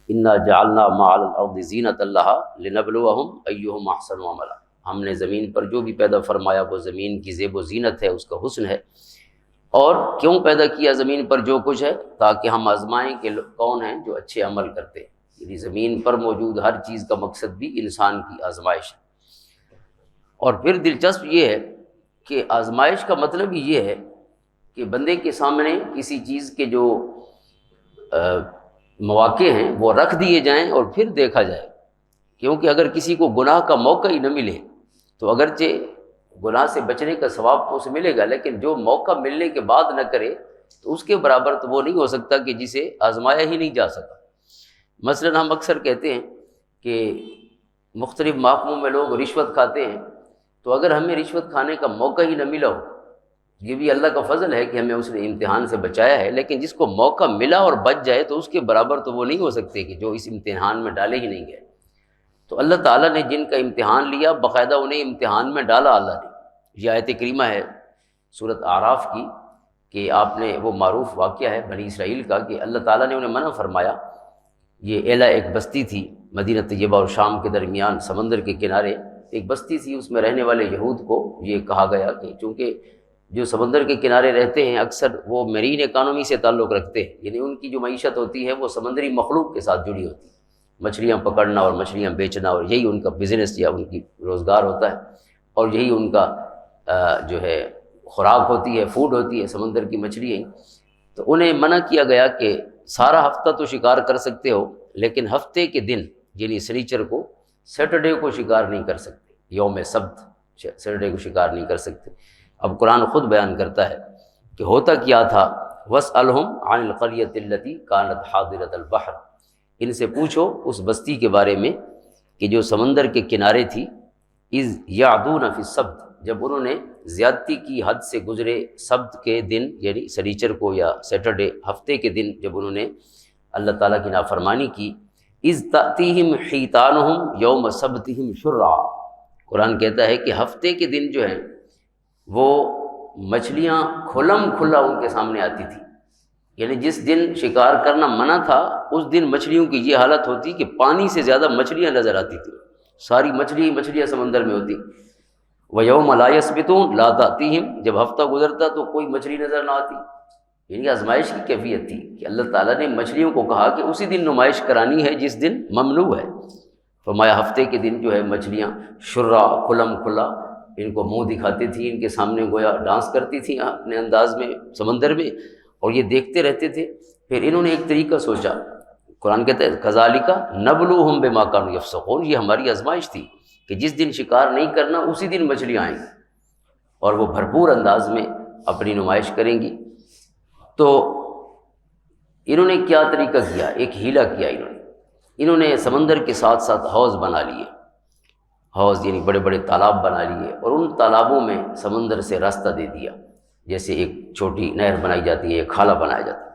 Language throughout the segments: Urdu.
انا جعلنا ما علی الارض زینۃ لها لنبلوہم ایہم احسن عملا، ہم نے زمین پر جو بھی پیدا فرمایا وہ زمین کی زیب و زینت ہے، اس کا حسن ہے۔ اور کیوں پیدا کیا زمین پر جو کچھ ہے؟ تاکہ ہم آزمائیں کہ کون ہیں جو اچھے عمل کرتے ہیں۔ یعنی زمین پر موجود ہر چیز کا مقصد بھی انسان کی آزمائش ہے۔ اور پھر دلچسپ یہ ہے کہ آزمائش کا مطلب ہی یہ ہے کہ بندے کے سامنے کسی چیز کے جو مواقع ہیں وہ رکھ دیے جائیں اور پھر دیکھا جائے، کیونکہ اگر کسی کو گناہ کا موقع ہی نہ ملے تو اگرچہ گناہ سے بچنے کا ثواب تو اسے ملے گا، لیکن جو موقع ملنے کے بعد نہ کرے تو اس کے برابر تو وہ نہیں ہو سکتا کہ جسے آزمایا ہی نہیں جا سکا۔ مثلا ہم اکثر کہتے ہیں کہ مختلف محکموں میں لوگ رشوت کھاتے ہیں، تو اگر ہمیں رشوت کھانے کا موقع ہی نہ ملا ہو، یہ بھی اللہ کا فضل ہے کہ ہمیں اس نے امتحان سے بچایا ہے، لیکن جس کو موقع ملا اور بچ جائے تو اس کے برابر تو وہ نہیں ہو سکتے کہ جو اس امتحان میں ڈالے ہی نہیں گئے۔ تو اللہ تعالیٰ نے جن کا امتحان لیا باقاعدہ انہیں امتحان میں ڈالا اللہ نے۔ یہ آیت کریمہ ہے سورۃ اعراف کی کہ آپ نے وہ معروف واقعہ ہے بنی اسرائیل کا کہ اللہ تعالیٰ نے انہیں منع فرمایا۔ یہ ایلا ایک بستی تھی مدینہ طیبہ اور شام کے درمیان سمندر کے کنارے ایک بستی تھی، اس میں رہنے والے یہود کو یہ کہا گیا کہ چونکہ جو سمندر کے کنارے رہتے ہیں اکثر وہ میرین اکانومی سے تعلق رکھتے ہیں، یعنی ان کی جو معیشت ہوتی ہے وہ سمندری مخلوق کے ساتھ جڑی ہوتی ہے، مچھلیاں پکڑنا اور مچھلیاں بیچنا، اور یہی ان کا بزنس یا ان کی روزگار ہوتا ہے، اور یہی ان کا جو ہے خوراک ہوتی ہے، فوڈ ہوتی ہے سمندر کی مچھلیاں۔ تو انہیں منع کیا گیا کہ سارا ہفتہ تو شکار کر سکتے ہو، لیکن ہفتے کے دن یعنی سنیچر کو، سیٹرڈے کو شکار نہیں کر سکتے، یوم سبت سیٹرڈے کو شکار نہیں کر سکتے۔ اب قرآن خود بیان کرتا ہے کہ ہوتا کیا تھا، وَاسْأَلْهُمْ عَنِ الْقَرْيَةِ الَّتِي كَانَتْ حَاضِرَةَ الْبَحْرِ، ان سے پوچھو اس بستی کے بارے میں کہ جو سمندر کے کنارے تھی، اِذْ يَعْدُونَ فِي السَّبْتِ، جب انہوں نے زیادتی کی حد سے گزرے سبت کے دن یعنی سنیچر کو یا سیٹرڈے ہفتے کے دن جب انہوں نے اللہ تعالیٰ کی نافرمانی کی، اِذْ تَأْتِيهِمْ حِيتَانُهُمْ يَوْمَ سَبْتِهِمْ شُرَّعًا، قرآن کہتا ہے کہ ہفتے کے دن جو ہیں وہ مچھلیاں کھلم کھلا ان کے سامنے آتی تھی، یعنی جس دن شکار کرنا منع تھا اس دن مچھلیوں کی یہ حالت ہوتی کہ پانی سے زیادہ مچھلیاں نظر آتی تھیں، ساری مچھلیاں سمندر میں ہوتی۔ وَيَوْمَ لَا يَسْبِتُونَ لَا تَأْتِيهِمْ، جب ہفتہ گزرتا تو کوئی مچھلی نظر نہ آتی، یعنی آزمائش کی کیفیت تھی کہ اللہ تعالیٰ نے مچھلیوں کو کہا کہ اسی دن نمائش کرانی ہے جس دن ممنوع ہے۔ فرمایا ہفتے کے دن جو ہے مچھلیاں شرّا کھلم کھلا ان کو منہ دکھاتی تھی، ان کے سامنے گویا ڈانس کرتی تھیں اپنے انداز میں سمندر میں، اور یہ دیکھتے رہتے تھے۔ پھر انہوں نے ایک طریقہ سوچا، قرآن کہتا ہے کذالک نبلوہم بما کانوا یفسقون، یہ ہماری آزمائش تھی کہ جس دن شکار نہیں کرنا اسی دن مچھلیاں آئیں گی اور وہ بھرپور انداز میں اپنی نمائش کریں گی۔ تو انہوں نے کیا طریقہ کیا، ایک ہیلا کیا انہوں نے سمندر کے ساتھ ساتھ حوض بنا لیے، حوض یعنی بڑے بڑے تالاب بنا لیے، اور ان تالابوں میں سمندر سے راستہ دے دیا، جیسے ایک چھوٹی نہر بنائی جاتی ہے، ایک کھالا بنایا جاتا ہے۔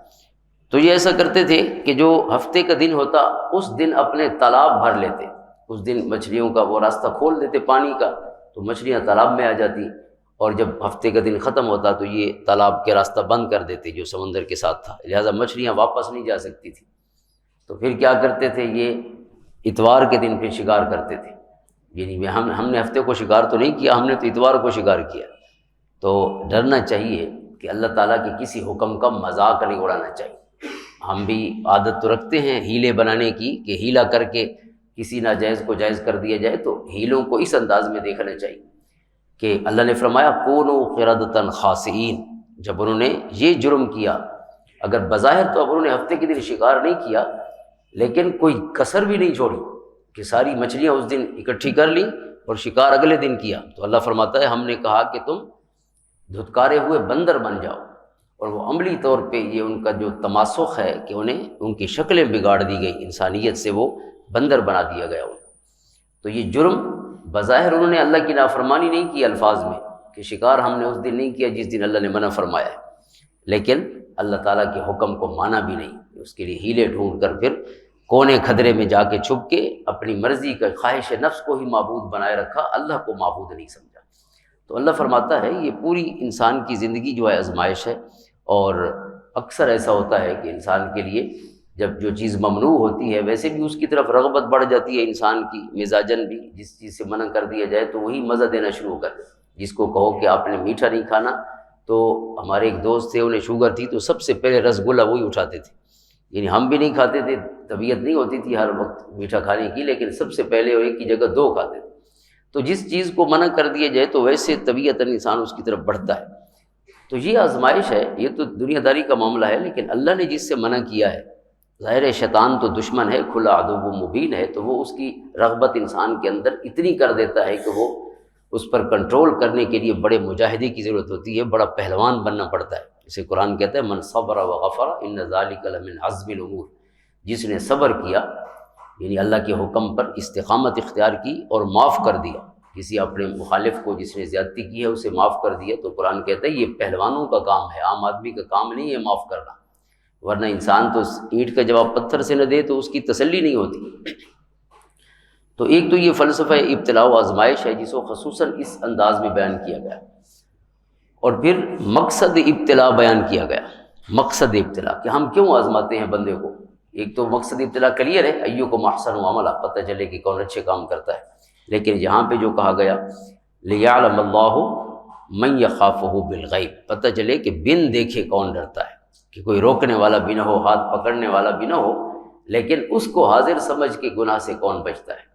تو یہ ایسا کرتے تھے کہ جو ہفتے کا دن ہوتا اس دن اپنے تالاب بھر لیتے، اس دن مچھلیوں کا وہ راستہ کھول دیتے پانی کا، تو مچھلیاں تالاب میں آ جاتی، اور جب ہفتے کا دن ختم ہوتا تو یہ تالاب کے راستہ بند کر دیتے جو سمندر کے ساتھ تھا، لہٰذا مچھلیاں واپس نہیں جا سکتی تھی۔ تو پھر کیا کرتے تھے، یہ اتوار کے دن پھر شکار کرتے تھے، یعنی ہم نے ہفتے کو شکار تو نہیں کیا، ہم نے تو اتوار کو شکار کیا۔ تو ڈرنا چاہیے کہ اللہ تعالیٰ کے کسی حکم کا مذاق نہیں اڑانا چاہیے۔ ہم بھی عادت تو رکھتے ہیں ہیلے بنانے کی کہ ہیلا کر کے کسی ناجائز کو جائز کر دیا جائے، تو ہیلوں کو اس انداز میں دیکھنا چاہیے کہ اللہ نے فرمایا کونوا قردۃ خاسئین، جب انہوں نے یہ جرم کیا، اگر بظاہر تو اب انہوں نے ہفتے کے دن شکار نہیں کیا لیکن کوئی کسر بھی نہیں چھوڑی کہ ساری مچھلیاں اس دن اکٹھی کر لیں اور شکار اگلے دن کیا، تو اللہ فرماتا ہے ہم نے کہا کہ تم دھتکارے ہوئے بندر بن جاؤ، اور وہ عملی طور پہ یہ ان کا جو تماسخ ہے کہ انہیں ان کی شکلیں بگاڑ دی گئی، انسانیت سے وہ بندر بنا دیا گیا ان کو۔ تو یہ جرم بظاہر انہوں نے اللہ کی نافرمانی نہیں کی الفاظ میں کہ شکار ہم نے اس دن نہیں کیا جس دن اللہ نے منع فرمایا ہے، لیکن اللہ تعالیٰ کے حکم کو مانا بھی نہیں، اس کے لیے ہیلے ڈھونڈ کر پھر کونے کھدرے میں جا کے چھپ کے اپنی مرضی کا خواہش نفس کو ہی معبود بنائے رکھا، اللہ کو معبود نہیں سمجھا۔ تو اللہ فرماتا ہے یہ پوری انسان کی زندگی جو ہے آزمائش ہے، اور اکثر ایسا ہوتا ہے کہ انسان کے لیے جب جو چیز ممنوع ہوتی ہے ویسے بھی اس کی طرف رغبت بڑھ جاتی ہے انسان کی مزاجن بھی، جس چیز سے منع کر دیا جائے تو وہی مزہ دینا شروع کر دے۔ جس کو کہو کہ آپ نے میٹھا نہیں کھانا، تو ہمارے ایک دوست تھے انہیں شوگر تھی تو سب سے پہلے رس گلہ وہی اٹھاتے تھے، یعنی ہم بھی نہیں کھاتے تھے، طبیعت نہیں ہوتی تھی ہر وقت میٹھا کھانے کی، لیکن سب سے پہلے وہ ایک کی جگہ دو کھاتے تھے۔ تو جس چیز کو منع کر دیا جائے تو ویسے طبیعتاً انسان اس کی طرف بڑھتا ہے۔ تو یہ آزمائش ہے، یہ تو دنیا داری کا معاملہ ہے، لیکن اللہ نے جس سے منع کیا ہے، ظاہر ہے شیطان تو دشمن ہے، کھلا عدو مبین ہے، تو وہ اس کی رغبت انسان کے اندر اتنی کر دیتا ہے کہ وہ اس پر کنٹرول کرنے کے لیے بڑے مجاہدے کی ضرورت ہوتی ہے، بڑا پہلوان بننا پڑتا ہے۔ جسے قرآن کہتا ہے من صبر وغفر ان ذلک لمن عزم الامور، جس نے صبر کیا یعنی اللہ کے حکم پر استقامت اختیار کی اور معاف کر دیا، کسی اپنے مخالف کو جس نے زیادتی کی ہے اسے معاف کر دیا، تو قرآن کہتا ہے یہ پہلوانوں کا کام ہے، عام آدمی کا کام نہیں ہے معاف کرنا، ورنہ انسان تو اینٹ کا جواب پتھر سے نہ دے تو اس کی تسلی نہیں ہوتی۔ تو ایک تو یہ فلسفہ ابتلاء و آزمائش ہے جس کو خصوصاً اس انداز میں بیان کیا گیا، اور پھر مقصد ابتلاء بیان کیا گیا۔ مقصد ابتلاء کہ ہم کیوں آزماتے ہیں بندے کو۔ ایک تو مقصد ابتلاء کلیئر ہے، ایکم احسن عملا، پتہ چلے کہ کون اچھے کام کرتا ہے، لیکن یہاں پہ جو کہا گیا لیعلم اللہ من یخافہ بالغیب، پتہ چلے کہ بن دیکھے کون ڈرتا ہے، کہ کوئی روکنے والا بھی نہ ہو، ہاتھ پکڑنے والا بھی نہ ہو، لیکن اس کو حاضر سمجھ کے گناہ سے کون بچتا ہے۔